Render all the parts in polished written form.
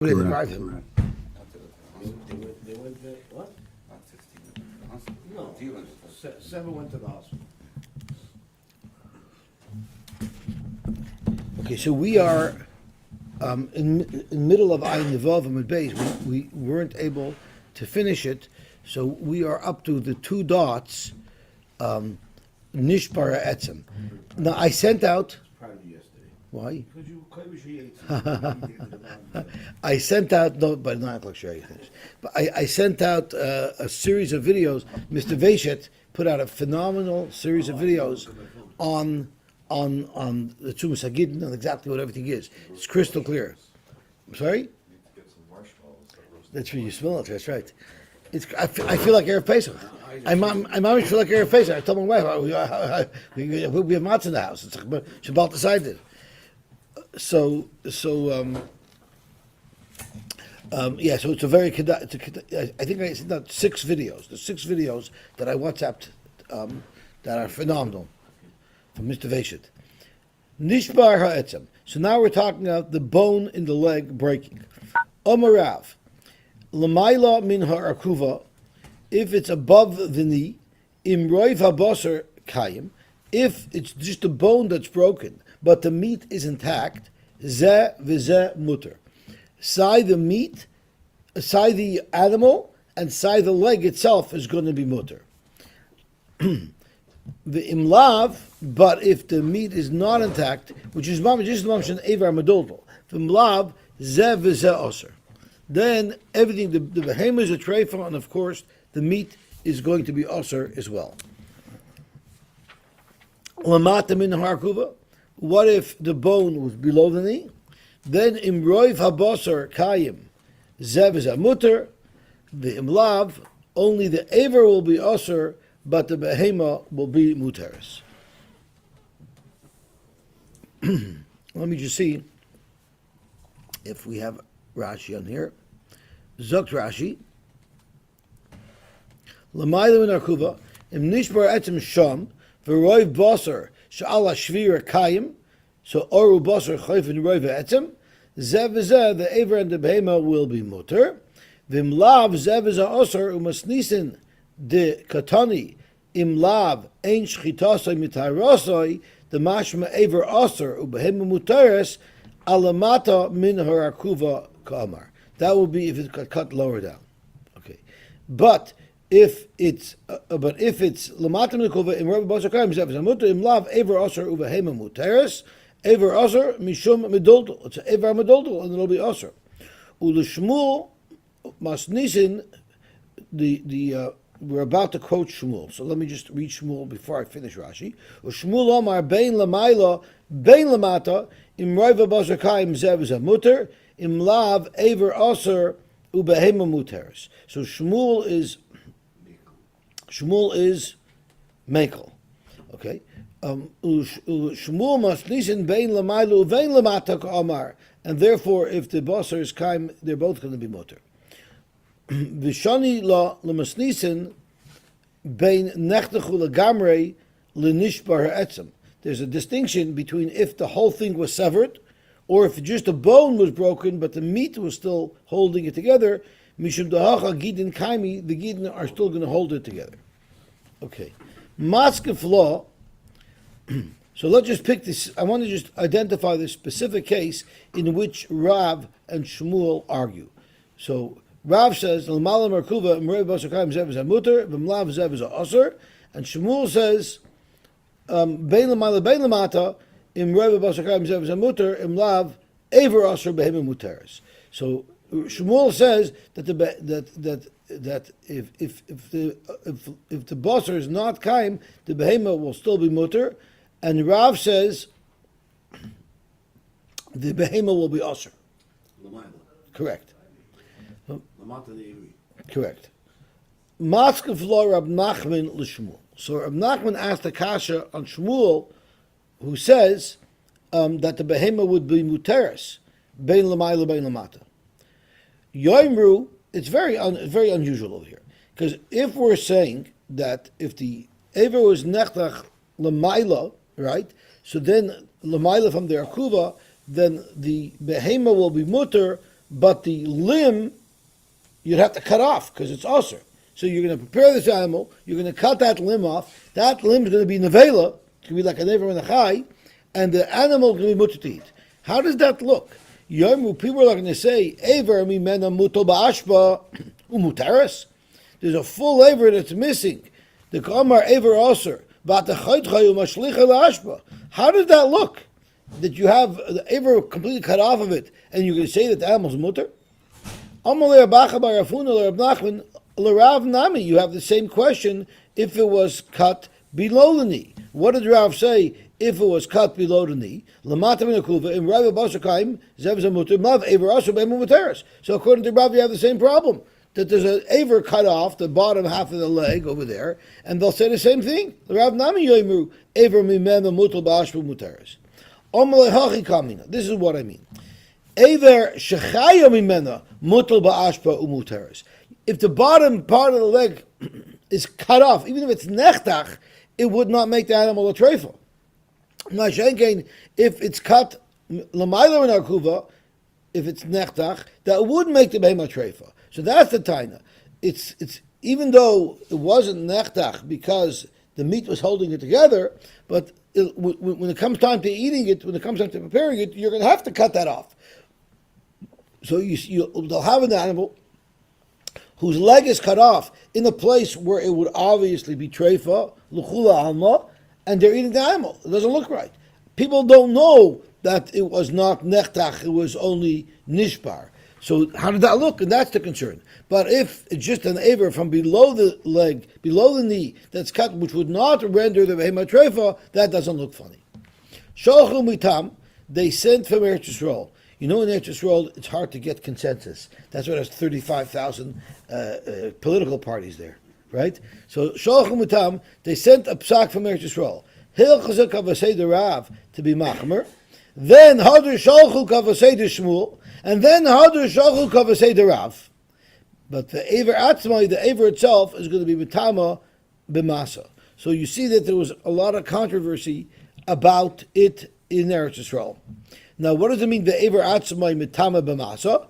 They deprive him. They went to, what? No, 7 went to the hospital. Okay, so we are in middle of Ayin Nevav and Beis. We weren't able to finish it, so we are up to the 2 dots, Nishpara Etzem. Now I sent out. Proud of you yesterday. Why? Because you ate. I sent out but 9 o'clock. Sure, you finished. But I sent out a series of videos. Mr. Veshet put out a phenomenal series of videos on the Tzumas Hagidin and exactly what everything is. It's crystal clear. I'm sorry? That's where you smell it. That's right. I feel like Erev Pesach. I feel like Erev Pesach. I told my wife we have matzah in the house. It's like Shabbat decided. So it's a very. I think I sent out 6 videos. The 6 videos that I WhatsApped that are phenomenal from Mr. Veshet. Nishbar ha'etzem. So now we're talking about the bone in the leg breaking. Omarav. Lamaila min ha'arkuva. If it's above the knee. Imroiv ha'basar kayim. If it's just a bone that's broken, but the meat is intact. Zeh v'zeh mutter. Sai the meat, sai the animal, and sai the leg itself is going to be mutter. The imlav, but if the meat is not intact, which is just mentioned avar medoldol, the imlav zeh v'zeh oser. Then everything, the behemoth is a treifa, and of course the meat is going to be oser as well. Lamata min harkuva. What if the bone was below the knee? Then imroiv habasar kayim zeh v'zeh mutter. The imlav, only the avar will be oser, but the behema will be muteris. Let me just see if we have Rashi on here. Zokt Rashi. L'mayla min arkuva im nishbar etzem sham v'roiv basar she'ala shvira kayim, so oru basar chayv and roiv etzem zeh v'zeh, the avar and the behema will be muter. V'imlav zeh v'zeh osar umasnisin de katani imlav ein shchitasoi mitarosoi the mashma aver osar ubehema muteres alamata min harakuva kamar. That will be if it got cut lower down. Okay, but if it's lamata min harakuva imrav basar kayim zev zamuter imlav aver osar ubehema muteres aver osar mishum medoldol. It's aver medoldol and it'll be osar. Ulishmul masnisin the we're about to quote Shmuel, so let me just read Shmuel before I finish Rashi. Shmuel Omar bein lamayla bein lamata im roiva basar kayim zev zamuter im lav aver aser ubehema muteres. So Shmuel is mekel. Okay. Shmuel must listen bein lamayla uvein lamata ka'amar, and therefore if the basar is kayim, they're both going to be muter. V'shani la lemasnisen bein nechtechu legamrei lenishbar ha'etzem. There's a distinction between if the whole thing was severed, or if just a bone was broken, but the meat was still holding it together. Mishum dahacha gidin kaimi, the gidin are still going to hold it together. Okay, maskef law. So let's just pick this. I want to just identify the specific case in which Rav and Shmuel argue. So Rav says, "L'mala merkuva imroiv basar kayim zev zamuter v'mlav zev zaoser," and Shmuel says, "Bein l'mala bein l'mata imroiv basar kayim zev zamuter imlav aver aser behema muteres." So Shmuel says that if the basar is not kayim, the behema will still be muter, and Rav says the behema will be aser. Correct. Correct. Maskav lo Rab Nachman l'Shmuel. So Rab Nachman asked a kasha on Shmuel, who says that the behema would be muteres bein l'mayla bein l'mata. Yoimru, it's very unusual over here, because if we're saying that if the aver was nechtach l'mayla, right? So then l'mayla from the arkuva, then the behema will be muter, but the limb you'd have to cut off because it's usher. So you're going to prepare this animal, you're going to cut that limb off, that limb is going to be nevela, it's going to be like a never and a chai, and the animal is going to be mutter to eat. How does that look? Yomu, people are going to say, Ever mimena mutal ba'ashba umutaris. There's a full aver that's missing. The kamar aver usher, but the chaytchay umashlicha la'ashba. How does that look? That you have the aver completely cut off of it, and you're going to say that the animal's mutter? You have the same question if it was cut below the knee. What did Rav say if it was cut below the knee? So according to Rav, you have the same problem. That there's an aver cut off, the bottom half of the leg over there, and they'll say the same thing. This is what I mean. If the bottom part of the leg is cut off, even if it's nechtach, it would not make the animal a trefa. If it's cut l'mayla in arkuva, if it's nechtach, that would make the behema trefa. So that's the taina. It's even though it wasn't nechtach because the meat was holding it together, but when it comes time to eating it, when it comes time to preparing it, you're going to have to cut that off. So they'll have an animal whose leg is cut off in a place where it would obviously be treifa, luchula alma, and they're eating the animal. It doesn't look right. People don't know that it was not nechtach, it was only nishbar. So how did that look? And that's the concern. But if it's just an aver from below the leg, below the knee, that's cut, which would not render the behema treifa, that doesn't look funny. Sholchu mitam, they sent from Eretz Yisrael. You know, in Eretz Yisrael, it's hard to get consensus. That's why there's 35,000 political parties there, right? So, Sholchim Mutam, they sent a psak from Eretz Yisrael. Hilchazak Kavasei de Rav to be Machmer. Then Hadr Sholchu Kavasei de Shmuel. And then Hadr Sholchu Kavasei de Rav. But the Aver Atzmai, the Aver itself, is going to be Mitama B'masa. So you see that there was a lot of controversy about it in Eretz Yisrael. Now, what does it mean? The Ever Atzmai Mitama B'masa.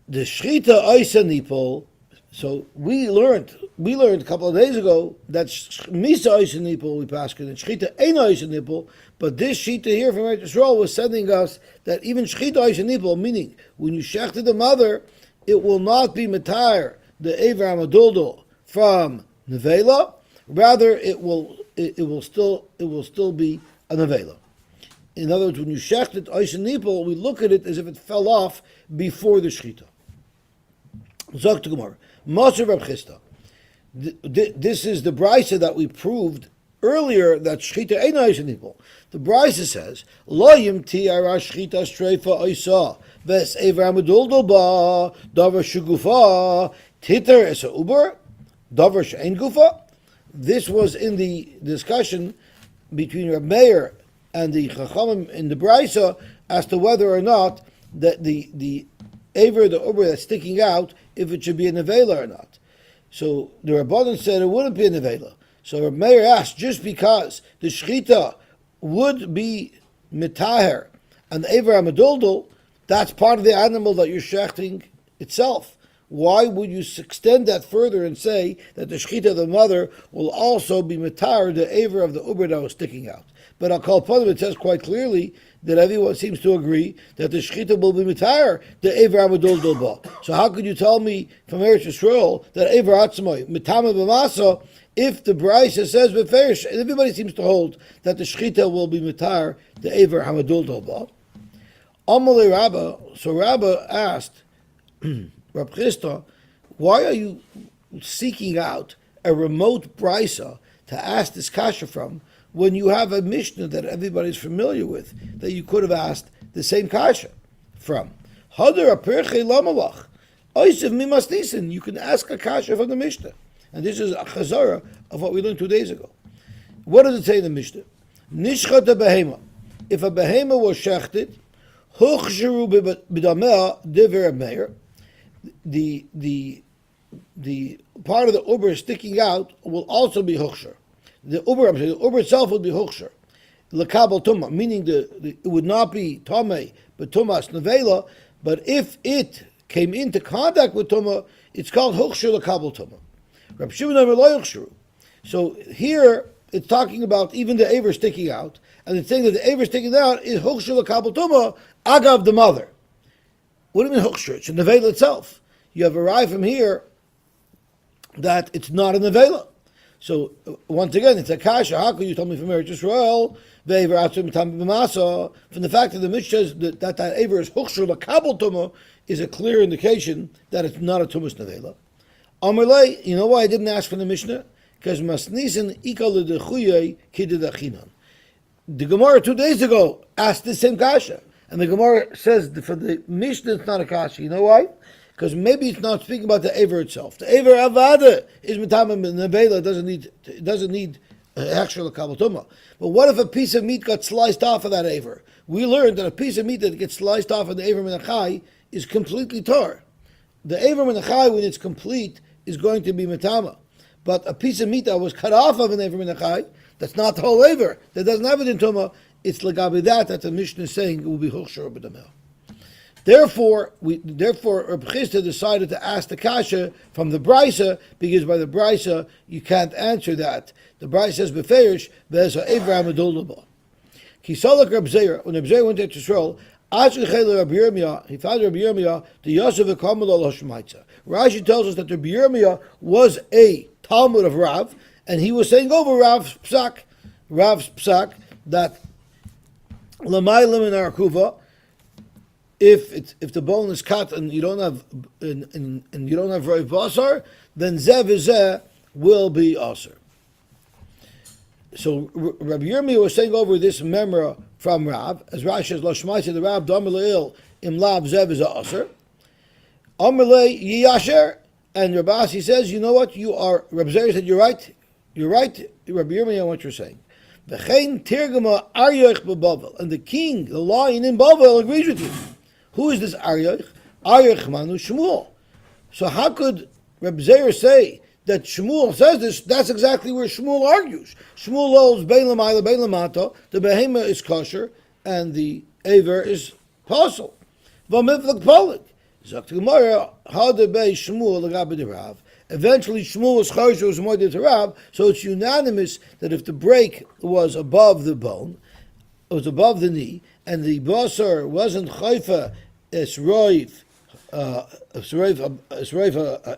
The Shchita Oisa Nipol. So we learned a couple of days ago that Misa Oisa Nipol we passed and Shchita Ein Oisa Nipol. But this Shita here from Eretz Yisrael was sending us that even Shchita Oisa Nipol, meaning when you shechted the mother, it will not be Matar the Ever Amaduldul from Nevela. Rather, it will still be a Nevela. In other words, when you shecht it, Oisen Nipol, we look at it as if it fell off before the Shechita. Zok to Gemara. Maser Reb Chista. This is the brisa that we proved earlier that Shechita ain't Oisen Nipol. The brisa says, Lo yimti ara Shechita streifa oisa, ves ever amaduldo ba, davar shugufa, titer es a uber, davar she'en gufa. This was in the discussion between Reb Meir and the Chachamim in the Brisa as to whether or not that the Aver, the Uber that's sticking out, if it should be a Nevela or not. So the Rabbanan said it wouldn't be a Nevela. So Reb Meir asked, just because the Shechita would be Mitaher and the Aver Amaduldul, that's part of the animal that you're shechting itself. Why would you extend that further and say that the Shechita of the mother will also be Mitaher, the Aver of the Uber that was sticking out? But I'll call upon it says quite clearly that everyone seems to agree that the Shechita will be Mitaher, the Aver Amadul Dolba. So how could you tell me from Eretz Yisrael that Aver Atzmai, Mitama B'masa, if the Brisa says B'ferish, and everybody seems to hold that the Shechita will be Mitaher, the Aver Amadul Dolba. Amalei Rabba, so Rabba asked, Rab Chista, why are you seeking out a remote Brisa to ask this kasha from, when you have a Mishnah that everybody's familiar with, that you could have asked the same kasha from? Hadar aperche lamalach. Oisiv mimas nisin. You can ask a kasha from the Mishnah. And this is a chazara of what we learned 2 days ago. What does it say in the Mishnah? Nishchat a behema. If a behema was shechted, huchsheru b'damea diver meir, the part of the uber sticking out will also be huchsher. The uber itself would be huchsher. Lekabel tumah, meaning it would not be tomei, but tumas nevela, But if it came into contact with Tumah, it's called Huchshir L'Kabel Tumah. Reb Shimon Omer Lo Yuchshiru. So here it's talking about even the Aver sticking out, and it's saying that the Aver sticking out is Huchshir L'Kabel Tumah agav the mother. What do you mean Huchshir? It's a Nevela itself. You have arrived from here that it's not a Nevela. So once again, it's a kasha. How could you tell me from Eretz Yisrael from the fact that the Mishnah says that Aver is Huchshir L'Kabel Tumah is a clear indication that it's not a Tumas Nevela. Amalei, you know why I didn't ask for the Mishnah? Because Masnisen Ikal L'Dechuyei Kidid. The Gemara 2 days ago asked the same kasha, and the Gemara says for the Mishnah it's not a kasha. You know why? Because maybe it's not speaking about the Aver itself. The Aver Avada is Mitamim Nevela, doesn't need actual L'Kabel Tumah. But what if a piece of meat got sliced off of that Aver? We learned that a piece of meat that gets sliced off of the Aver Menachai is completely tar. The Aver Menachai, when it's complete, is going to be Metama. But a piece of meat that was cut off of an Aver Menachai, that's not the whole Aver, that doesn't have it in Tumah, it's Lagabi that the Mishnah is saying it will be Huchshir B'Damel. Therefore, Reb Chisda decided to ask the kasha from the Brisa, because by the Brisa you can't answer that. The Brisa says beferish be'esa Avraham adolaba. Kisalak Reb Zeir, when Reb Zeir went to Yisrael, he found Rabbi Yirmiyah the Yosy v'Karmel al Hashmaitza. Rashi tells us that Rabbi Yirmiyah was a Talmud of Rav, and he was saying over Rav's psak that Lamaylim in Arkuva, if the bone is cut and you don't have and you don't have Rav Basar, then Zeh will be Asr. So Rabbi Yirmiyah was saying over this memra from Rav, as Rashi says, Lashmaitza the Rav Damar Le'il Im Lav Zev is Asr. Amar Le Yiyasher, and Rabasi says, you know what? You are. Rabbi Zeir said, you're right. You're right, Rabbi Yirmiyah, what you're saying. V'chein Tirgama Aryoch b'Bavel, and the king, the lion in Bavel, agrees with you. Who is this Aryoch? Aryoch Manu Shmuel. So how could Rabbi Zeir say that Shmuel says this? That's exactly where Shmuel argues. Shmuel holds Bein L'mayla, Bein L'mato, the behema is kosher, and the aver is possible. V'mivlek polik. Zakt Gemara, how the Bei Shmuel l'gabe de Rav. Eventually, Shmuel was charsher, was more to Rav, so it's unanimous that if the break was above the bone, it was above the knee, and the basar wasn't chayfa esroiv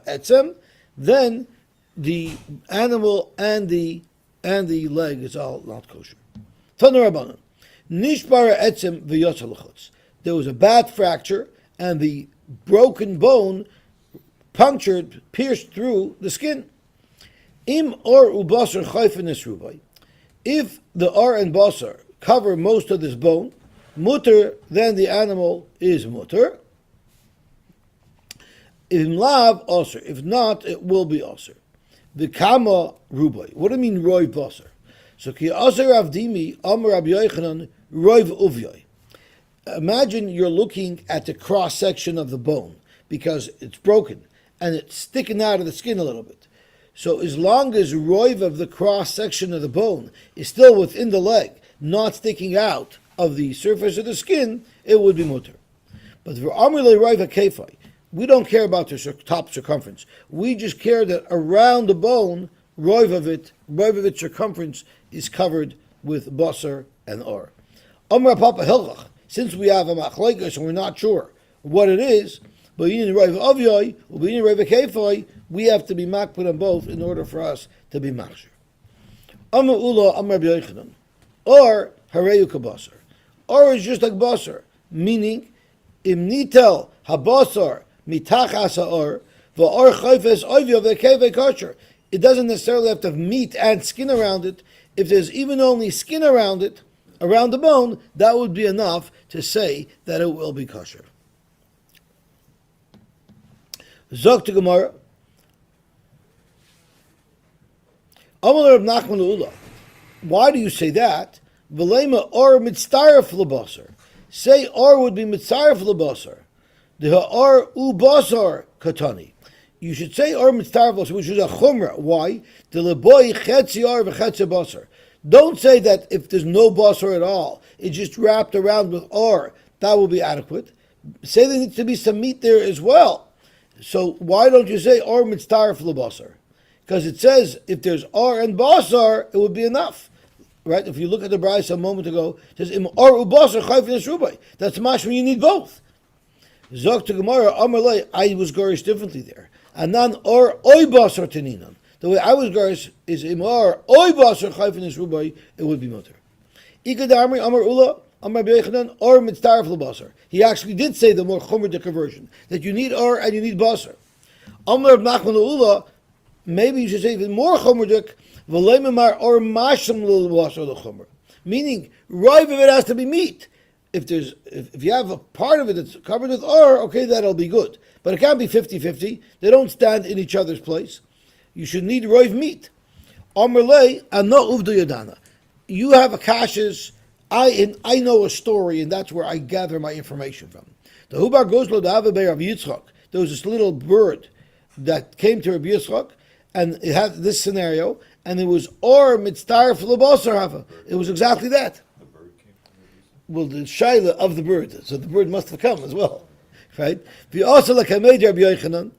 etzem, then the animal and the leg is all not kosher. Tanu Rabbanan, nishbara etzem v'yotza l'chutz. There was a bad fracture, and the broken bone pierced through the skin. Im or ubasar chayfen esrubai. If the or and basar cover most of this bone, mutter, then the animal is mutter. Im lav osir. If not, it will be osir. The kama rubai. What do you mean roiv basar? So ki osir avdimi amar Rabbi Yochanan roiv uvyai. Imagine you're looking at the cross section of the bone because it's broken and it's sticking out of the skin a little bit. So as long as roiv of the cross section of the bone is still within the leg, not sticking out of the surface of the skin, it would be mutter. But for amrle roiv hakefai, we don't care about the top circumference. We just care that around the bone, roiv of its circumference is covered with basar and or. Amra papa hilchach. Since we have a machlekes and we're not sure what it is, but we have to be makpid on both in order for us to be machshir. Amar ula amar b'yochanan, or hareyu kabasar, or is just like basar, meaning im nitel habasar mitachas haor v'or chayfes oivyo v'kevei kosher. It doesn't necessarily have to have meat and skin around it. If there's even only skin around it, around the bone, that would be enough to say that it will be kosher. Zok to Gemara. Amal Reb Nachman Ula. Why do you say that? V'leima or mitzaref lebasar. Say or would be mitzaref lebasar. The or u basar katani. You should say or mitzaref lebasar, which is a chumrah. Why? The leboy chetzi or v'chetzi basar. Don't say that if there's no basar at all, it's just wrapped around with or, that will be adequate. say there needs to be some meat there as well. So why don't you say or mitzaref lebasar? Because it says if there's or and basar, it would be enough. Right? If you look at the brayso a moment ago, it says im or ubasar chayfin esrubai. That's mashma you need both. Zok to Gemara, Amalei, I was garish differently there. And then or oy basar teninon. The way I was garish is im or oy basar chayfin esrubai, it would be mutter. Ikadamri Amar Ula Amar Bechanan or mitzaref lebasar. He actually did say the more chomer conversion that you need or and you need basar. Amar Nachman Ula, maybe you should say even more chomer v'leimemar or masham lebasar lechomer. Meaning, rive of it has to be meat. If you have a part of it that's covered with or, okay, that'll be good. But it can't be 50-50. They don't stand in each other's place. You should need rive meat. Amar lei ano uvdu yadana. You have a kashas. I know a story, and that's where I gather my information from. The Hubar Goslo the Avabe of Yitzchak. There was this little bird that came to Rabbi Yitzchak, and it had this scenario, and it was or mitzaref lebasar hava. It was exactly that. The bird came from Well, the shaila of the bird, so the bird must have come as well, right? We also like Rabbi Yochanan,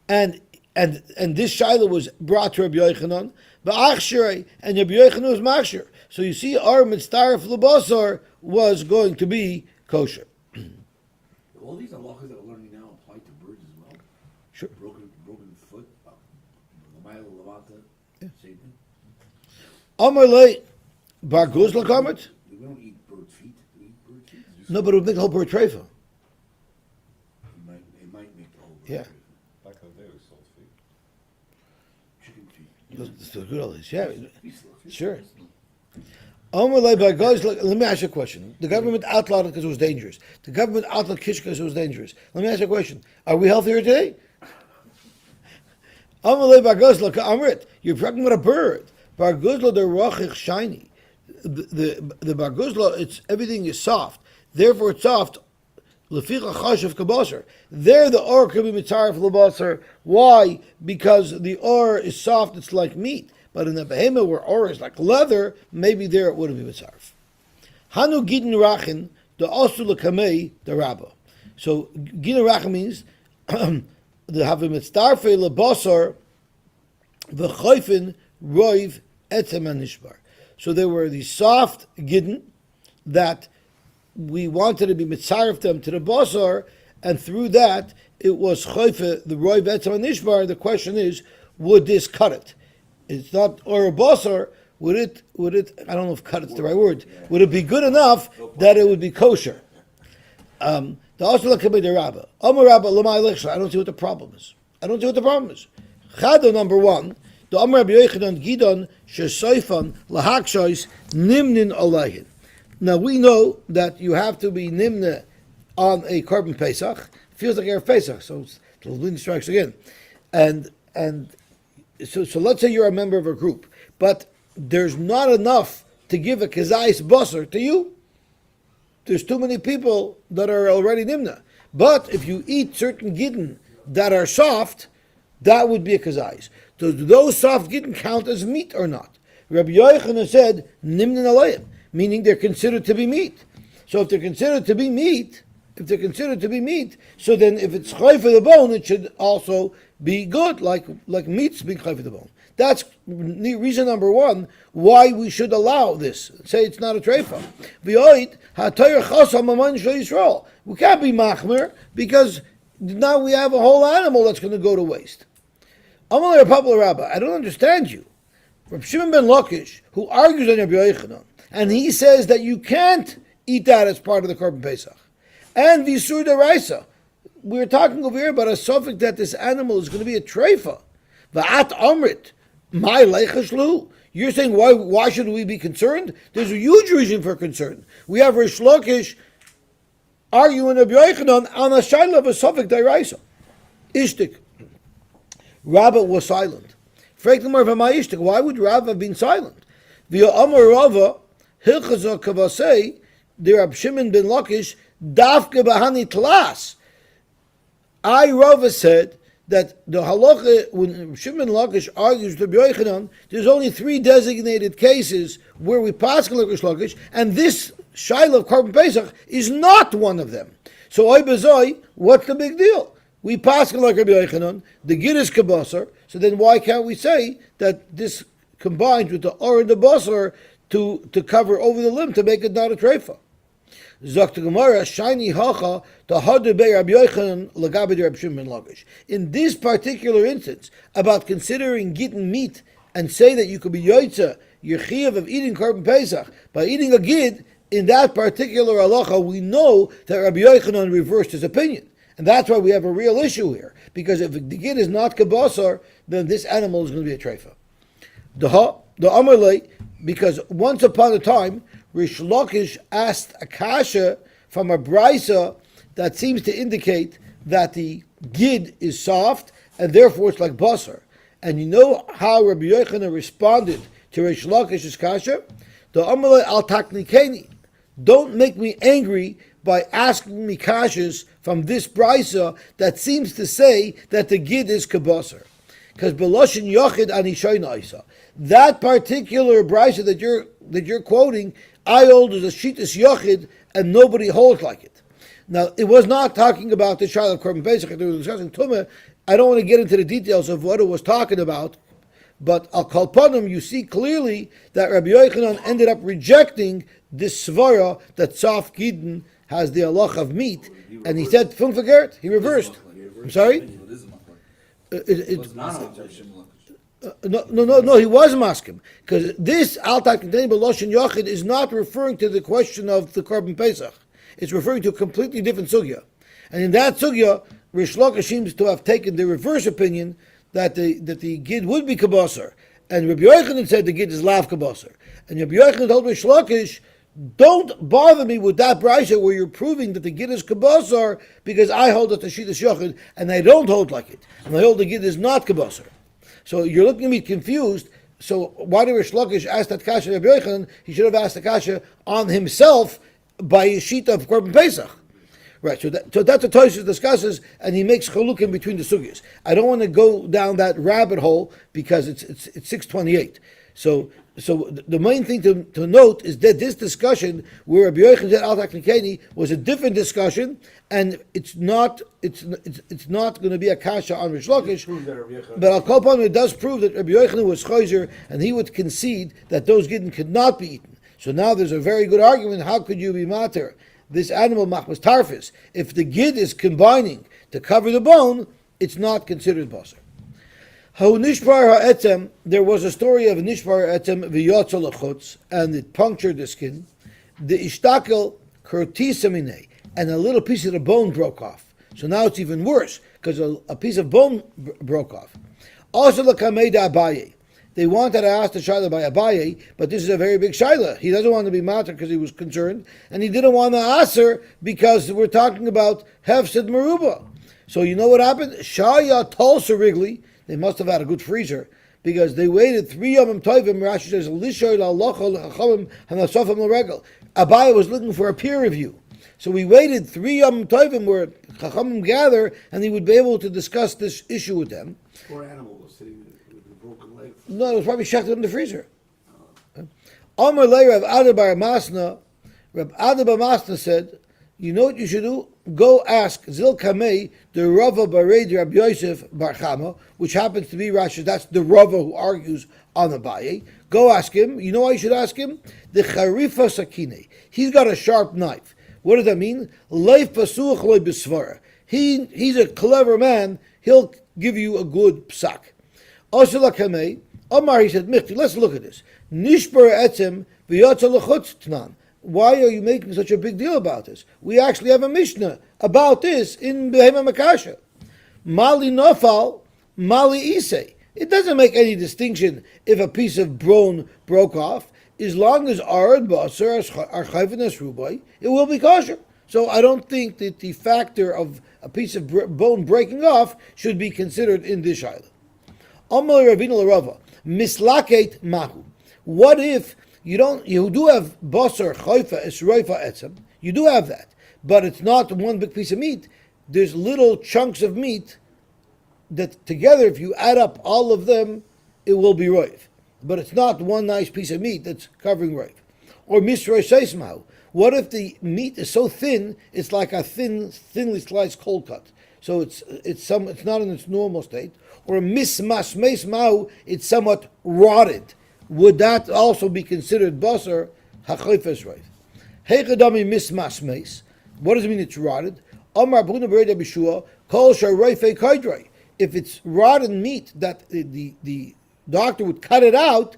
and this shaila was brought to Rabbi Yochanan, but Achshirei, and Rabbi Yochanan was machshir. So you see, our mitzaref lebasar was going to be kosher. All these halachas that we're learning now apply to birds as well. Sure. Broken foot, Lamayla Lavata, same thing. Amar le bar guzla kamet. We don't eat bird feet. We eat bird feet. No, but it would make the whole bird treifa. It might make the whole bird. Yeah. Back in the day, we sold feet. Chicken feet. That's the good old days. Yeah, Feet still, feet sure. still. Amar le bar guzla. Let me ask you a question. The government outlawed it because it was dangerous. The government outlawed kish because it was dangerous. Let me ask you a question. Are we healthier today? Amar le bar guzla ka'amrit. You're talking about a bird. Bar guzla the rochich shiny. The bar guzla, it's everything is soft. Therefore, it's soft. Leficha chashav kabasar. There, the or could be mitzaref lebasar. Why? Because the or is soft. It's like meat. But in the behemah where or is like leather, maybe there it wouldn't be mitzaref. Hanu gidin rachin the asu lekamei the rabba. So gidin rachin means the have a mitzarfe lebasar the chayfin roiv etzem anishbar. So there were these soft gidin that we wanted to be mitzaref them to the basar, and through that it was chayfe the roiv etzem anishbar. The question is, would this cut it? It's not or a basar. Would it? I don't know if cut it's the right word. Would it be good enough that it would be kosher? The also like the rabba. Amar rabba lamai lechsha. I don't see what the problem is. Chado number one. The Amar Rabbi Yochanan Gidon shesoifan lahakshos nimnin alayhin. Now we know that you have to be nimne on a korban pesach. It feels like Erev Pesach, so the wind strikes again, and. So let's say you're a member of a group, but there's not enough to give a kazais basar to you. There's too many people that are already nimna. But if you eat certain gidden that are soft, that would be a kazais. So do those soft gidden count as meat or not? Rabbi Yochanan said nimnin alayim, meaning they're considered to be meat. So if they're considered to be meat, so then if it's chay for the bone, it should also be good, like meat's being chay for the bone. That's reason number one why we should allow this. Say it's not a treifa. We can't be machmer because now we have a whole animal that's going to go to waste. Amalei Rabbi Rabba, I don't understand you. Rabbi Shimon ben Lakish, who argues on Rabbi Yochanan, and he says that you can't eat that as part of the Korban Pesach. And Visur Deraisa. We're talking over here about a suffix that this animal is going to be a treifa. Va'at Amrit. My leichashlu. You're saying why should we be concerned? There's a huge reason for concern. We have Rish Lakish arguing Rabbi Yochanan on a shaila of a suffix deraisa. Ishtik. Rabba was silent. Why would Rabba have been silent? Via Amar Rava, Hilchazah Kavasei, the Rab Shimon ben Lakish, Dafke Bahani Tlas. Rava said that the halacha, when Shimon Lakish argues to Rabbi Yochanan, there's only 3 designated cases where we pass like Rish Lakish, and this Shaila of Korban Pesach is not one of them. So oy bezoi, what's the big deal? We pass like Rabbi Yochanan, the gid is kabasar, so then why can't we say that this combines with the or and the basar to cover over the limb to make it not a treifa? Zok the Gemara, shiny hacha, the hadu be Rabbi Yochanan lagabe Rabbi Shimon lagish. In this particular instance, about considering getting meat and say that you could be yoytza, your chiyuv of eating korban pesach by eating a gid, in that particular halacha, we know that Rabbi Yochanan reversed his opinion. And that's why we have a real issue here. Because if the gid is not kabasar, then this animal is going to be a treifa. The Amalei, because once upon a time, Rish Lakish asked a kasha from a brisa that seems to indicate that the gid is soft, and therefore it's like basar. And you know how Rabbi Yochanan responded to Rish Lakish's kasha? The Amalei al taknikeni. Don't make me angry by asking me kashas from this brisa that seems to say that the gid is kabasar. Because beloshin yochid anishoyna isa. That particular brisa that you're quoting, I hold as a shitas yochid, and nobody holds like it. Now, it was not talking about the child of korban pesach. They were discussing tumah. I don't want to get into the details of what it was talking about, but al kalpanim, you see clearly that Rabbi Yochanan ended up rejecting this svara that soft gidden has the halach of meat, and he said fun vergert. He reversed. I'm sorry. No. He was maskim because this al taknei beloshin yochid is not referring to the question of the korban pesach. It's referring to a completely different sugya, and in that sugya, Rish Lakish seems to have taken the reverse opinion that the gid would be kabasar, and Rabbi Yochanan said the gid is lav kabasar, and Rabbi Yochanan told Rish Lakish, don't bother me with that brisa where you're proving that the gid is kabasar, because I hold that the shit is yochid and I don't hold like it, and I hold the gid is not kabasar. So you're looking at me confused. So why did Rish Lakish ask that kasha Rabbi Yochanan? He should have asked the kasha on himself by a sheet of korban pesach. Right, so that's what Tosfos discusses, and he makes chalukim between the sugyas. I don't want to go down that rabbit hole because it's 628. So the main thing to note is that this discussion where Rabbi Yochanan said al taknikeni was a different discussion, and it's not going to be a kasha on Rish Lakish. But al kol panim, it does prove that Rabbi Yochanan was chayzer, and he would concede that those gidden could not be eaten. So now there's a very good argument. How could you be mater this animal machmas tarfis? If the gid is combining to cover the bone, it's not considered basar. How nishbar ha'etem, there was a story of nishbar ha'etem v'yotza lechutz, and it punctured the skin. The ishtakel kurtisamine, and a little piece of the bone broke off. So now it's even worse because a piece of bone broke off. Also l'kameda Abaye. They wanted to ask the shaila by Abaye, but this is a very big shaila. He doesn't want to be matter because he was concerned, and he didn't want to ask her because we're talking about hefsid meruba. So you know what happened? Shaya Tulsa Wrigley. They must have had a good freezer because they waited 3 yomim tovim. Rashi says lishoy la'alocha l'chachamim hanasofim l'regel. Abaye was looking for a peer review, so we waited 3 yomim tovim where chachamim gather, and he would be able to discuss this issue with them. Poor animal was sitting with a broken leg. No, it was probably shechted in the freezer. Amar lei Rav Ada bar Masna. Rav Ada bar Masna said, you know what you should do? Go ask Zil Kamei, the Rava Bared Rabbi Yosef Bar Chama, which happens to be Rashi. That's the Rava who argues on Abaye. Go ask him. You know why you should ask him? The Charifa Sakine. He's got a sharp knife. What does that mean? Leif Pasuch Loi Besvara. He's a clever man. He'll give you a good psak. Osila Kamei. Omar, he said, Michti, let's look at this. Nishbar Etzem V'yotza L'chutz Tnan. Why are you making such a big deal about this? We actually have a Mishnah about this in Behema Makasha. Mali Nofal, Mali Isei. It doesn't make any distinction if a piece of bone broke off. As long as Arad Basar are Chayvenes Rubai, it will be kosher. So I don't think that the factor of a piece of bone breaking off should be considered in this island. Amal Ravina Larava, Mislaket Mahu. What if you do have basar, chayfa, esroifa, etzem. You do have that. But it's not one big piece of meat. There's little chunks of meat that together, if you add up all of them, it will be roiv. But it's not one nice piece of meat that's covering roiv. Or misroy seismau. What if the meat is so thin, it's like a thinly sliced cold cut? So it's not in its normal state. Or a mismas meis mau, it's somewhat rotted. Would that also be considered basar hachayfes roif? Heichadami mismas meis. What does it mean it's rotted? Amar Buna Bereda Bishua, Kol Sharoife Kaidroi. If it's rotten meat that the doctor would cut it out,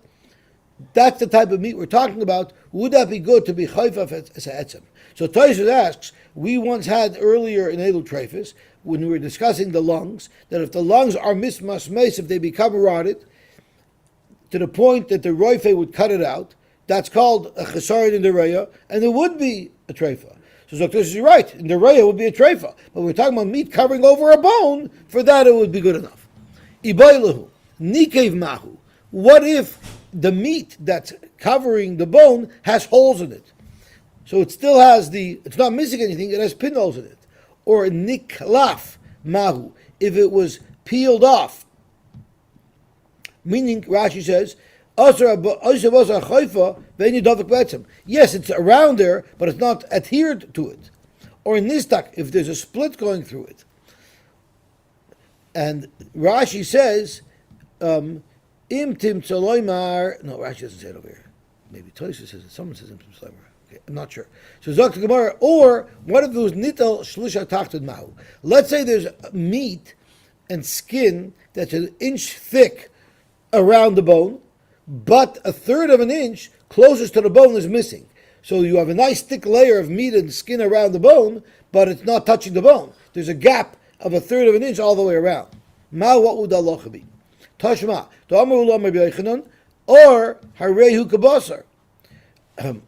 that's the type of meat we're talking about. Would that be good to be chayfa as a etzem? So Tosfos asks, we once had earlier in Edel Trefus, when we were discussing the lungs, that if the lungs are mismas meis, if they become rotted, to the point that the roife would cut it out, that's called a chesaron in the reya, and it would be a treifa. So Dr. is right, in the reya it would be a treifa, but we're talking about meat covering over a bone, for that it would be good enough. Ibaylahu, nikev mahu. What if the meat that's covering the bone has holes in it? So it still has it's not missing anything, it has pinholes in it. Or niklaf mahu, if it was peeled off. Meaning, Rashi says, yes, it's around there, but it's not adhered to it. Or nistak, if there's a split going through it. And Rashi says, Im tim tzaloimar. No, Rashi doesn't say it over here. Maybe Tosfos says it. Someone says im tim tzaloimar. Okay, I'm not sure. So Zok Gemara. Or what if it was nital shlusha tachtud mahu? Let's say there's meat and skin that's an inch thick around the bone, but a third of an inch closest to the bone is missing. So you have a nice thick layer of meat and skin around the bone, but it's not touching the bone. There's a gap of a third of an inch all the way around. Ma, what would the halacha be? Tashma, or harehu kabasar,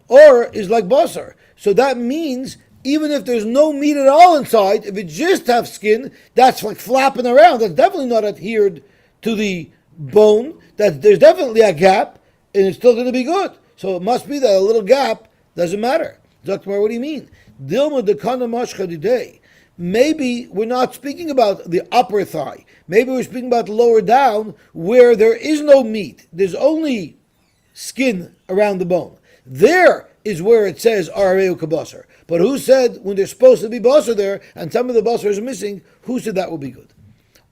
or is like basar. So that means even if there's no meat at all inside, if it just have skin, that's like flapping around. That's definitely not adhered to the bone. That there's definitely a gap, and it's still going to be good. So it must be that a little gap doesn't matter. Dr. What do you mean? Dilma dekana mashcha today. Maybe we're not speaking about the upper thigh. Maybe we're speaking about lower down, where there is no meat. There's only skin around the bone. There is where it says areu kabasar. But who said when there's supposed to be basar there, and some of the basar is missing, who said that will be good?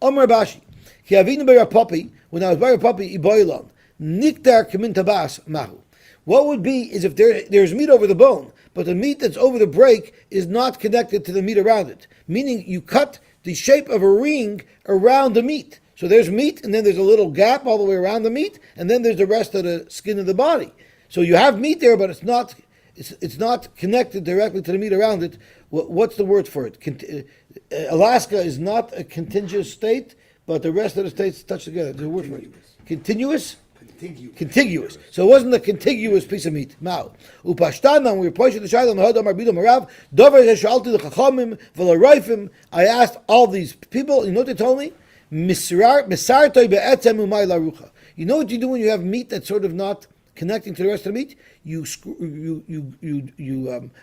Omar Bashi. When I was by a puppy, iboilon, niktar kamintabas mahu. What would be is if there's meat over the bone, but the meat that's over the break is not connected to the meat around it. Meaning you cut the shape of a ring around the meat. So there's meat, and then there's a little gap all the way around the meat, and then there's the rest of the skin of the body. So you have meat there, but it's not connected directly to the meat around it. What's the word for it? Alaska is not a contiguous state, but the rest of the states touch together. There's a word for it. Continuous? Contiguous. So it wasn't a contiguous piece of meat. Mao. Upashtana, we were pointing the Shailam, I asked all these people, you know what they told me? You know what you do when you have meat that's sort of not connecting to the rest of the meat? You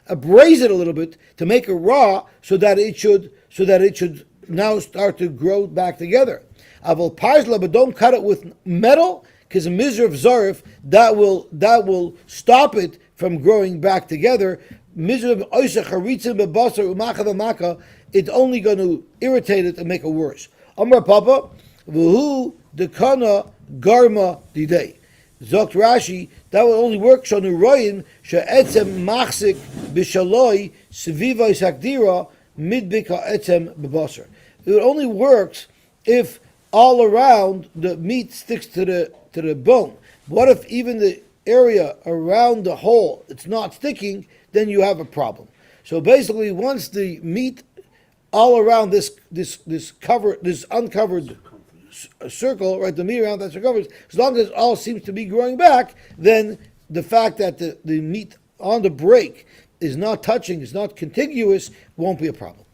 abrase it a little bit to make it raw, so that it should now start to grow back together. Aval parzla, but don't cut it with metal, because a miser of zarif that will stop it from growing back together. Miser of oisha charitzim bebasar umacha v'maka, it's only going to irritate it and make it worse. Amar Papa, v'hu dekana garma didei. Zokt Rashi, that will only work shonu royin she'etzem machzik b'shaloi seviva isakdira midbika etzem bebasar. It only works if all around the meat sticks to the bone. What if even the area around the hole it's not sticking? Then you have a problem. So basically, once the meat all around this uncovered circle, right, the meat around that circle, as long as it all seems to be growing back, then the fact that the meat on the break is not touching, is not contiguous, won't be a problem.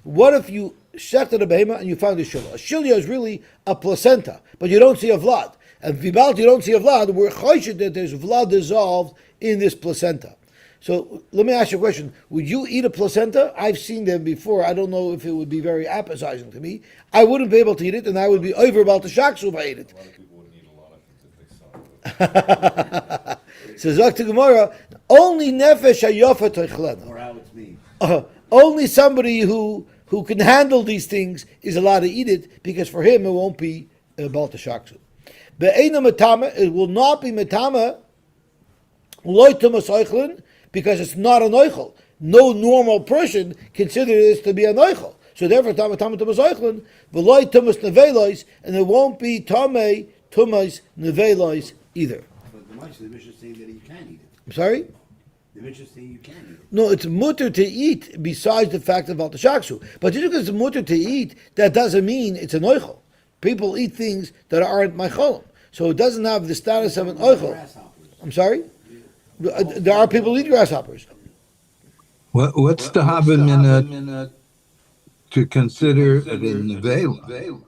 What if you shechted a behema and you found a shilya? A shilya is really a placenta, but you don't see a vlad. And vibalt, you don't see a vlad. We're choshid that there's vlad dissolved in this placenta. So let me ask you a question. Would you eat a placenta? I've seen them before. I don't know if it would be very appetizing to me. I wouldn't be able to eat it, and I would be over about the shaksu if I ate it. A lot of people wouldn't eat a lot of things if they saw it. So Zok to Gemara, only nefesh hayofa toichlena. Or how it's made. Only somebody who can handle these things is allowed to eat it, because for him it won't be balta shaksu. Be'ena matama, it will not be matama loy tumas oichlin, because it's not an oichel. No normal person considers this to be an oichel. So therefore, tumas oichlin, v'loy tumas nevelois, and it won't be tumas nevelois either. But the Mishnah is saying that you can eat it. I'm sorry? The Mishnah is saying you can eat it. No, it's mutter to eat besides the fact of Balta Shaksu. But just because it's mutter to eat, that doesn't mean it's an oichel. People eat things that aren't maicholim. So it doesn't have the status of an oichel. Grasshoppers. I'm sorry? There are people who eat grasshoppers. What's the Havamina to consider it in Nevela?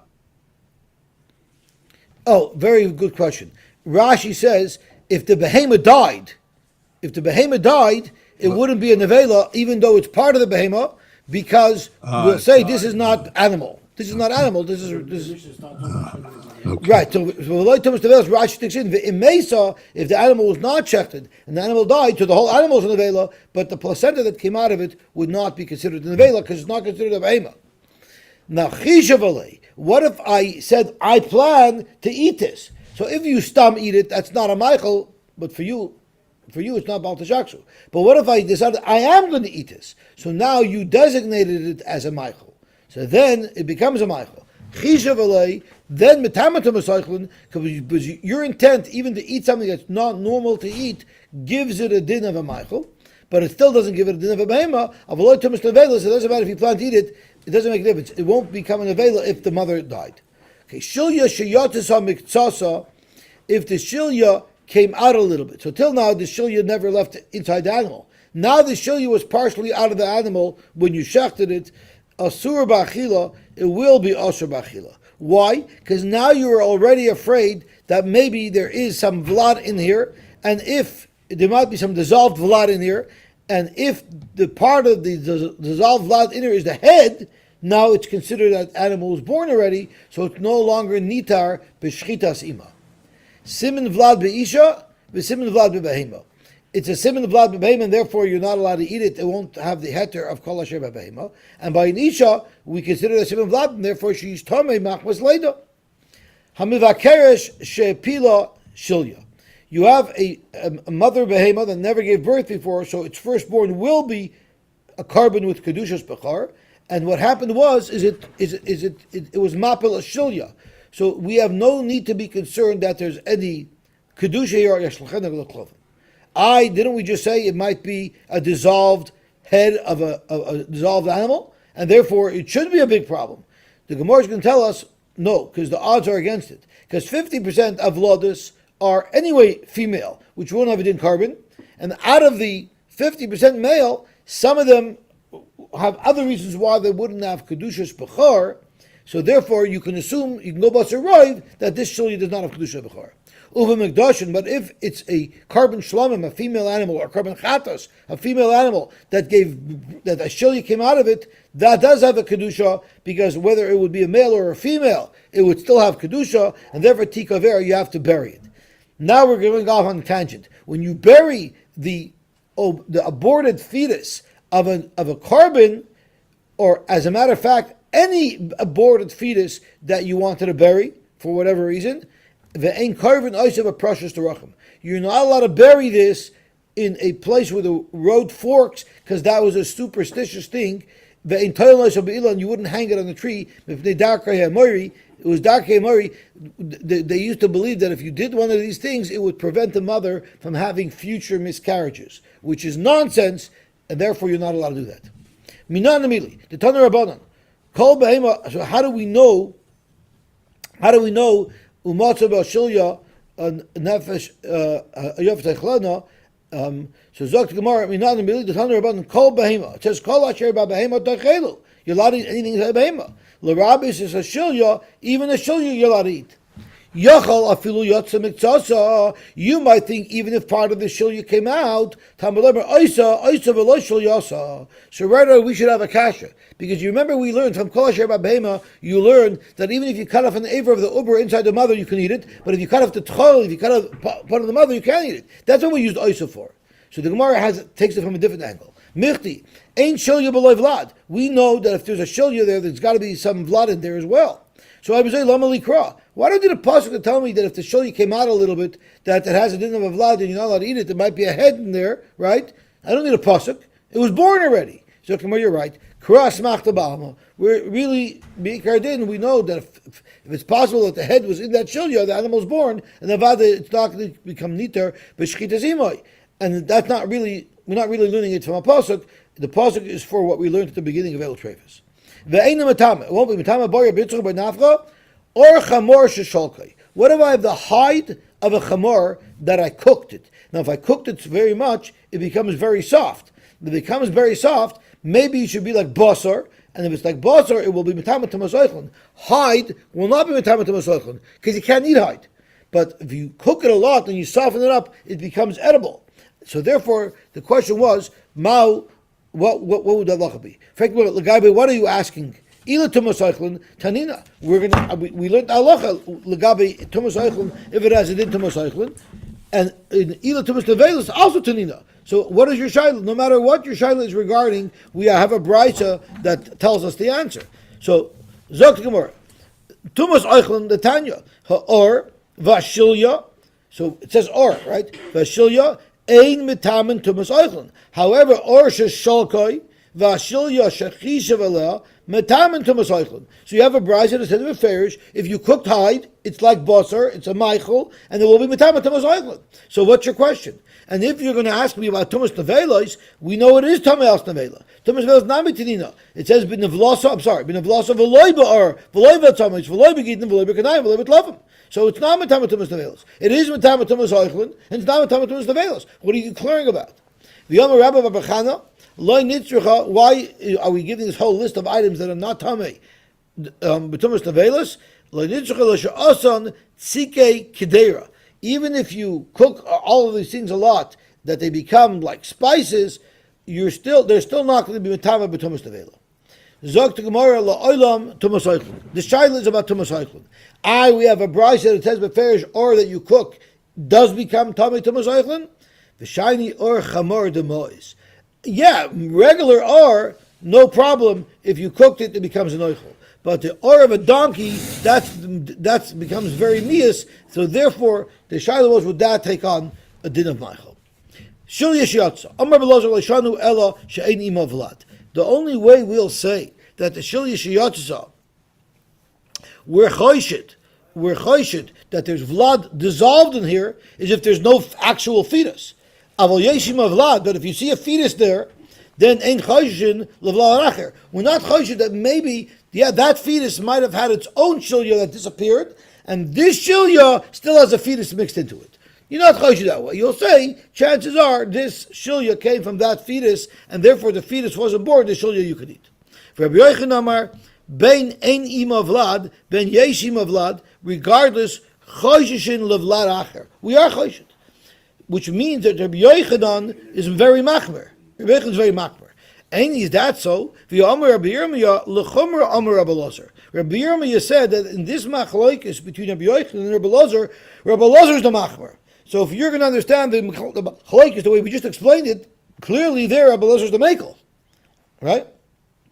Oh, very good question. Rashi says, if the behemoth died, it wouldn't be a nevela, even though it's part of the behemoth, because we'll say this is not animal. This is not animal. This is Okay. right. So Rashi takes in the imesa, if the animal was not shechted and the animal died, so the whole animal is a nevela, but the placenta that came out of it would not be considered a nevela because it's not considered a behemoth. Now chishavale. What if I said I plan to eat this? So if you stam eat it, that's not a Michael, but for you it's not Balta Shaksu. But what if I decided I am going to eat this? So now you designated it as a Michael. So then it becomes a Michael. Chishav then metamatum asaichlin, because your intent, even to eat something that's not normal to eat, gives it a din of a Michael, but it still doesn't give it a din of a behema. Avoid tumas nevela, so it doesn't matter if you plan to eat it, it doesn't make a difference. It won't become an nevela if the mother died. Okay, shilya sheyatis hamiktsasa, if the shilya came out a little bit. So till now, the shilya never left inside the animal. Now the shilya was partially out of the animal when you shechted it. Asur b'achila, it will be asur b'achila. Why? Because now you are already afraid that maybe there is some vlad in here, and if there might be some dissolved vlad in here, and if the part of the dissolved vlad in here is the head, now it's considered that animal was born already, so it's no longer nitar b'shchitas ima. Simin vlad be'isha, v'simin vlad be'behema. It's a simin vlad be'behema, and therefore you're not allowed to eat it. It won't have the heter of kol asher be'behema. And by an isha, we consider it a simin vlad, and therefore she's tomei machmas leida. Hamivakeresh she'pila shilya. You have a mother behema that never gave birth before, so its firstborn will be a carbon with kedushas bechar. And what happened was, it was mapel a shilya. So we have no need to be concerned that there's any kedusha here. Didn't we just say it might be a dissolved head of a dissolved animal, and therefore it should be a big problem? The Gemara is going to tell us no, because the odds are against it. Because 50% of lodus are anyway female, which won't have a din carbon, and out of the 50% male, some of them have other reasons why they wouldn't have kedushas bechar. So therefore, you can assume, you can go by survive, that this shilya does not have kedusha bechar. Uva mekdashin, but if it's a carbon shlamim, a female animal, or carbon chatos, a female animal that a shilya came out of it, that does have a kedusha, because whether it would be a male or a female, it would still have kedusha, and therefore tikaver, you have to bury it. Now we're going off on a tangent. When you bury the aborted fetus of a carbon, or as a matter of fact, any aborted fetus that you wanted to bury for whatever reason, you're not allowed to bury this in a place where the road forks, because that was a superstitious thing. And you wouldn't hang it on the tree. It was darkei mori. They used to believe that if you did one of these things, it would prevent the mother from having future miscarriages, which is nonsense, and therefore you're not allowed to do that. Minan amili, the Tanur Rabbanan. Kol behema. So how do we know? Umatza b'ashilya nefesh yof techlana. So Zok Gemara minan amili, the Tanur Rabbanan. Kol behema. It says kol asher b'behema techelu. You're allowed to eat anything that's behema. L'rabis is a shilya, even a shilya you're allowed to eat. Yachal afilu yotza miktsasa. You might think even if part of the shilya came out, tamalemer oisa v'lo shil yasa. So right away we should have a kasha, because you remember we learned from kol asher b'behema, you learned that even if you cut off an aver of the uber inside the mother, you can eat it. But if you cut off the tchol, if you cut off part of the mother, you can't eat it. That's what we used oisa for. So the Gemara takes it from a different angle. Michti ain't shilya b'loy vlad. We know that if there's a shilya there, there's got to be some vlad in there as well. So I would say lama likra. Why don't you the pasuk tell me that if the shilya came out a little bit, that it has a din of a vlad and you're not allowed to eat it, there might be a head in there, right? I don't need a pasuk. It was born already. So Gemara, you're right. Kras machta ba'alma. We're really being din. We know that if it's possible that the head was in that shilya, the animal's born, and the vada it's not going to become niter b'shchita zimoy. And that's not really, we're not really learning it from a pasuk. The pasuk is for what we learned at the beginning of El Trefus. Ve'eina matama. It won't be matama boyer bitzur b'nafcha or chamor shesholkai. What if I have the hide of a chamor that I cooked it? Now, if I cooked it very much, it becomes very soft. If it becomes very soft, maybe it should be like basar. And if it's like basar, it will be matama tumas. Hide will not be matama tumas because you can't eat hide. But if you cook it a lot and you soften it up, it becomes edible. So therefore, the question was, Mao, what would the halacha be? What are you asking? Ila tumas eichlin tanina. We learned halacha legabe tumas eichlin if it has a din tumas eichlin, and in ila tumas nevelis also tanina. So what is your shaila? No matter what your shaila is regarding, we have a brisa that tells us the answer. So zok gemara tumas eichlin the tanya or vashilya. So it says or, right? Vashilya ein mitamen tumas eichlin. However, or sheshalkoi vashilya shechishav aleh metamen tumas eichlin. So you have a brisa that says of a farish, if you cooked hide, it's like basar, it's a meichel, and it will be metamen tumas eichlin. So what's your question? And if you're going to ask me about tumas nevelos, we know it is tumas nevela. Tumas nevela is not mitinina. It says b'nevlasa. I'm sorry, b'nevlasa v'loy ba'ar v'loy v'tzamis v'loy b'gidin v'loy b'kanayim v'loy b'tlavim. So it's not metamen tumas nevelos. It is metamen tumas eichlin, and it's not metamen tumas nevelos. What are you declaring about? The Yomer Rabbi Babachana. Why are we giving this whole list of items that are not tamei? B'tumas nevelos. Even if you cook all of these things a lot, that they become like spices, they're still not going to be metama b'tumas nevela. Zok to Gemara la'olam tumas eichlin. The shaila is about tumas eichlin. We have a brisa that says beferish or that you cook does become tamei tumas eichlin. The shiny or chamor demois. Yeah, regular or no problem. If you cooked it, it becomes an oichel. But the or of a donkey, that becomes very mias. So therefore, the shaila was, would that take on a din of meichel? Shul yeshiyatza. Amar b'lozer leishanu ella she'ein ima vlad. The only way we'll say that the shul yeshiyatza, we're choshit that there's vlad dissolved in here, is if there's no actual fetus. Aval yeshim vlad. But if you see a fetus there, then ain't choshin levlad acher. We're not choshin that maybe, that fetus might have had its own shilya that disappeared, and this shilya still has a fetus mixed into it. You're not choshin that way. You'll say, chances are, this shilya came from that fetus, and therefore the fetus wasn't born, the shilya you could eat. For Rabbi Yochanan Amar, ben ein ima vlad, ben yesh ima vlad, regardless, choshin levlad acher. We are choshin. Which means that Rabbi Yochanan is very machmer. Rabbi Yochanan is very machmer. And is that so? Rabbi Yirmiyah said that in this machloikis between Rabbi Yochanan and Rabbi Lazar is the machmer. So if you're going to understand the machloikis the way we just explained it, clearly there Rabbi Lazar is the makel. Right?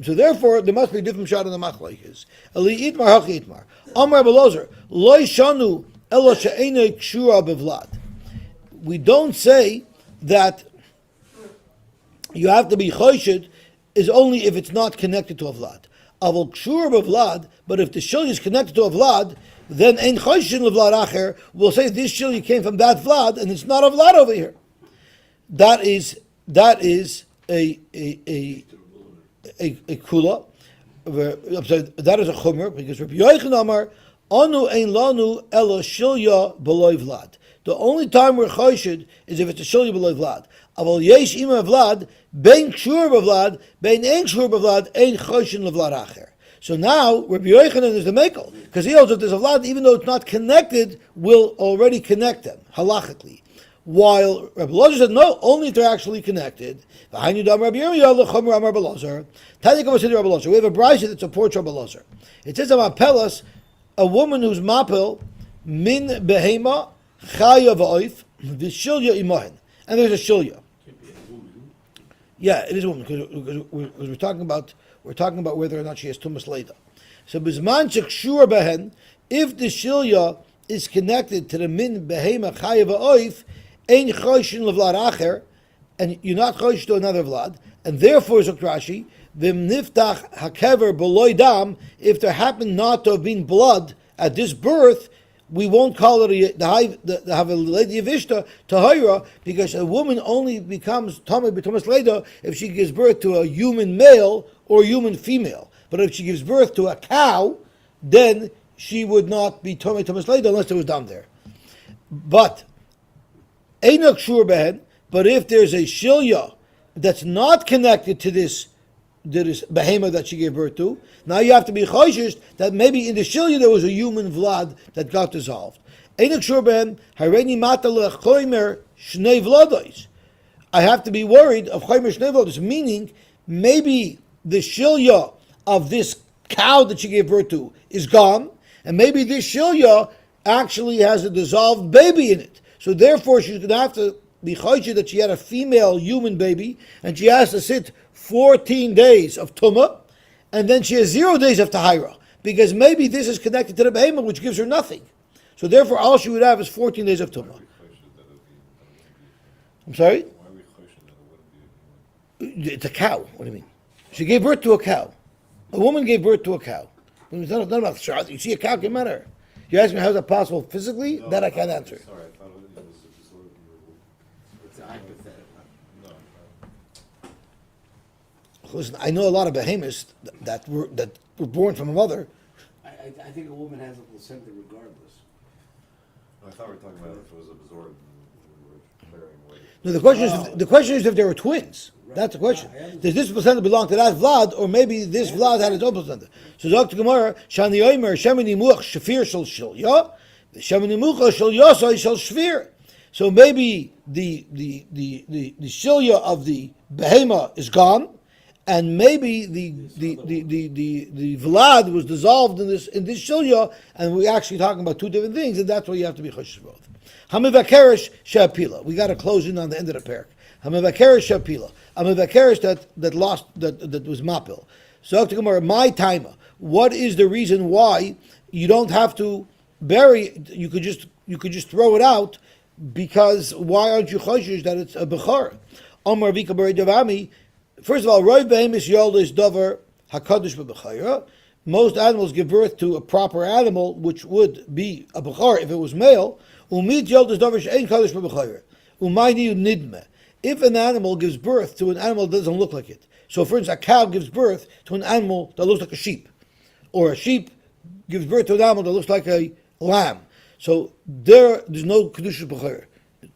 So therefore, there must be a different shot in the machloikis. Ali itmar hachi itmar. Amar Rabbi Lazar, loy shanu elo she'enei kshura bevlad. We don't say that you have to be choshid is only if it's not connected to a vlad. Avol kshur b'vlad, but if the shilya is connected to a vlad, then ein choshin levlad acher. We'll say this shilya came from that vlad, and it's not a vlad over here. That is a kula. That is a chumr because Rabbi Yochanan Amar anu ein lanu elo shilya b'loy vlad. The only time we're choshid is if it's a shilya b'loy vlad. Aval yesh ima vlad, bein kshur b'vlad, bein ein kshur b'vlad, ein choshin levlad acher. So now Rabbi Yochanan is the Mekel, because he holds that there's a vlad, even though it's not connected, will already connect them halachically. While Rabbi Elazar said no, only if they're actually connected. We have a brayso that supports Rabbi Elazar. It says about Pelas, a woman who's mapel min behema chaya v'oif v'shilya imahin, and there's a shilya. Yeah, it is a woman because we're talking about whether or not she has tumas leida. So bisman shekshur behen, if the shilya is connected to the min behema chaya v'oif, ein choishin levlad acher, and you're not choish to another vlad, and therefore Zok Rashi, v'im niftach hakever beloy dam, if there happened not to have been blood at this birth, we won't call it the have a lady of Ishta tahira, because a woman only becomes tamei b'tumas leida if she gives birth to a human male or human female. But if she gives birth to a cow, then she would not be tamei b'tumas leida unless there was dam there. But Einok shur behen, but if there's a shilya that's not connected to this behemoth that she gave birth to, now you have to be choishish that maybe in the shilya there was a human vlad that got dissolved. Einok shur behen, hareini mata lechoimer shnei vladois. I have to be worried of choimer shnei vladois, meaning maybe the shilya of this cow that she gave birth to is gone, and maybe this shilya actually has a dissolved baby in it. So therefore, she's going to have to be chayshah that she had a female human baby, and she has to sit 14 days of tumah, and then she has 0 days of tahira, because maybe this is connected to the behemoth, which gives her nothing. So therefore, all she would have is 14 days of tumah. I'm sorry? It's a cow. What do you mean? She gave birth to a cow. A woman gave birth to a cow. It's not about shad. You see a cow came out of her. You ask me how is that possible physically? No, that I can't answer. Sorry, I thought it was absorbed and removed. It's a hypothetical. No. Listen, I know a lot of behemoths that were born from a mother. I think a woman has a placenta regardless. I thought we were talking about if it was absorbed and we were clearing away. No, the question is if they were twins. Right. That's the question. Does this placenta belong to that Vlad, or maybe this Vlad had its own placenta? So Dr. Gemara, Shani Omer, Shemini Much, Shafir Shal Shilya, Shemini Mucha Shal Yosy Shal Shfir. So maybe the Shilya of the Behema is gone, and maybe the Vlad was dissolved in this Shilya, and we're actually talking about two different things, and that's why you have to be choshesh both. Hamivakerish Shapila. We got to close in on the end of the parak. Hamivakerish Shapila. Hamivakerish that was mapil. So Dr. Gemara, my timer. What is the reason why you don't have to bury? You could just throw it out, because why aren't you choshesh that it's a bechor? Amar Vika Bari Davami. First of all, Roy Behemis Yoldes Dover Hakadosh B'Bechayra. Most animals give birth to a proper animal, which would be a bechor if it was male. Umid Yoldes Dover She'ein Kadosh B'Bechayra. Umayni Nidme. If an animal gives birth to an animal that doesn't look like it, so for instance, a cow gives birth to an animal that looks like a sheep, or a sheep gives birth to an animal that looks like a lamb. So there's no Kedusha B'Chayr.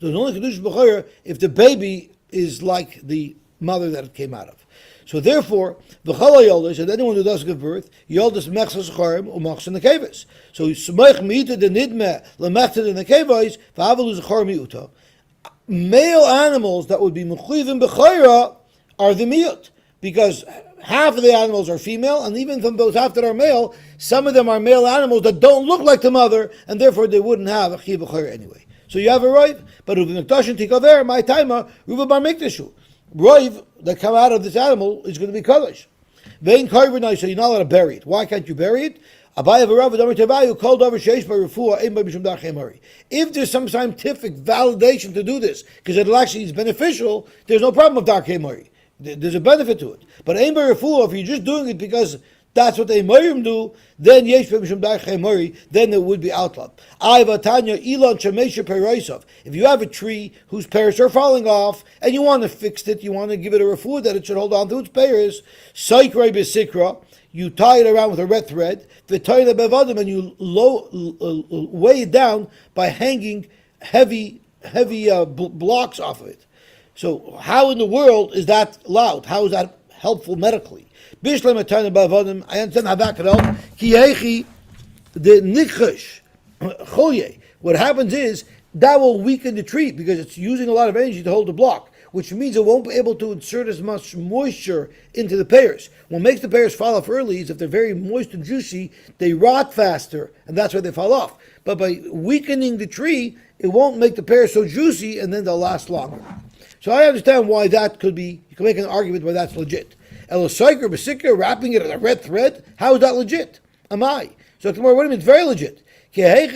There's only Kedusha B'Chayr if the baby is like the mother that it came out of. So therefore, the Chala Yoldish, and anyone who does give birth, Yoldish Mechsas Charim Umachs in the Kevis. So Smech Miita the Nidme Lemechted in the Kevis, V'Avaluz Charim Miuta. Male animals that would be Mechuyvim B'Chayra are the Miut, because half of the animals are female, and even from those half that are male, some of them are male animals that don't look like the mother, and therefore they wouldn't have a Chiv B'Chayra anyway. So you have a right, but Ruven Nektashin Tikaver, my timer, Ruven Bar Mikdashu. Roiv that come out of this animal is going to be Kaddish. Vein Karvanai, so you're not allowed to bury it. Why can't you bury it? If there's some scientific validation to do this, because it'll actually is beneficial, there's no problem with dark Hemari. There's a benefit to it. But if you're just doing it because that's what the Emorim do, then then it would be outlawed. If you have a tree whose pears are falling off, and you want to fix it, you want to give it a refuah that it should hold on to its pears, you tie it around with a red thread, and you weigh it down by hanging heavy blocks off of it. So how in the world is that allowed? How is that helpful medically. Bishlem atayna ba'avodim. I understand how that could help. Ki yechi the nikhush cholye. What happens is that will weaken the tree because it's using a lot of energy to hold the block, which means it won't be able to insert as much moisture into the pears. What makes the pears fall off early is if they're very moist and juicy, they rot faster, and that's why they fall off. But by weakening the tree, it won't make the pears so juicy, and then they'll last longer. So I understand why that could be, you can make an argument why that's legit. Elosyker, Basika, wrapping it in a red thread, how is that legit? Am I? So tomorrow, what do you mean? It's very legit. If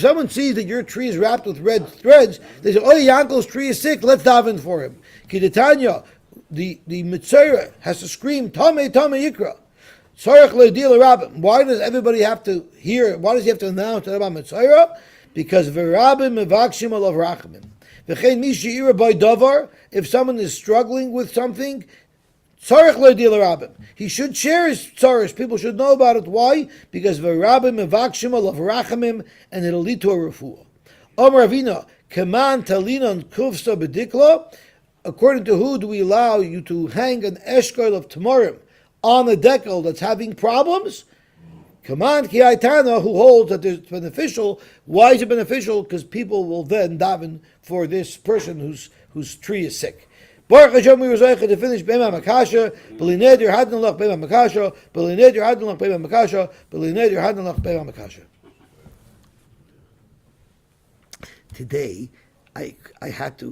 someone sees that your tree is wrapped with red threads, they say, oh, Yankel's tree is sick, let's daven for him. Kidetanya, the Mitzvah has to scream, Tame, Tame Yikra. Why does everybody have to hear, why does he have to announce that about Mitzvah? Because Verabim Mevakshim Alav Rachamim. V'chein Mishi Ira by Davar, if someone is struggling with something, he should share his tzaros. People should know about it. Why? Because v'rabim mevakshim alav rachamim, and it'll lead to a refuah. Amar Avina, keman talinan kufsa bedikla. According to who do we allow you to hang an eshkol of tamarim on a decal that's having problems? Keman ki aitana, who holds that it's beneficial. Why is it beneficial? Because people will then daven for this person whose tree is sick. Baruch Hashem, we were zeicha to finish Bema Makasha, Belineder Hadnan Lach Bema Makasha, Belineder Hadnan Lach Bema Makasha, Belineder Hadnan Lach Bema Makasha. Today, I had to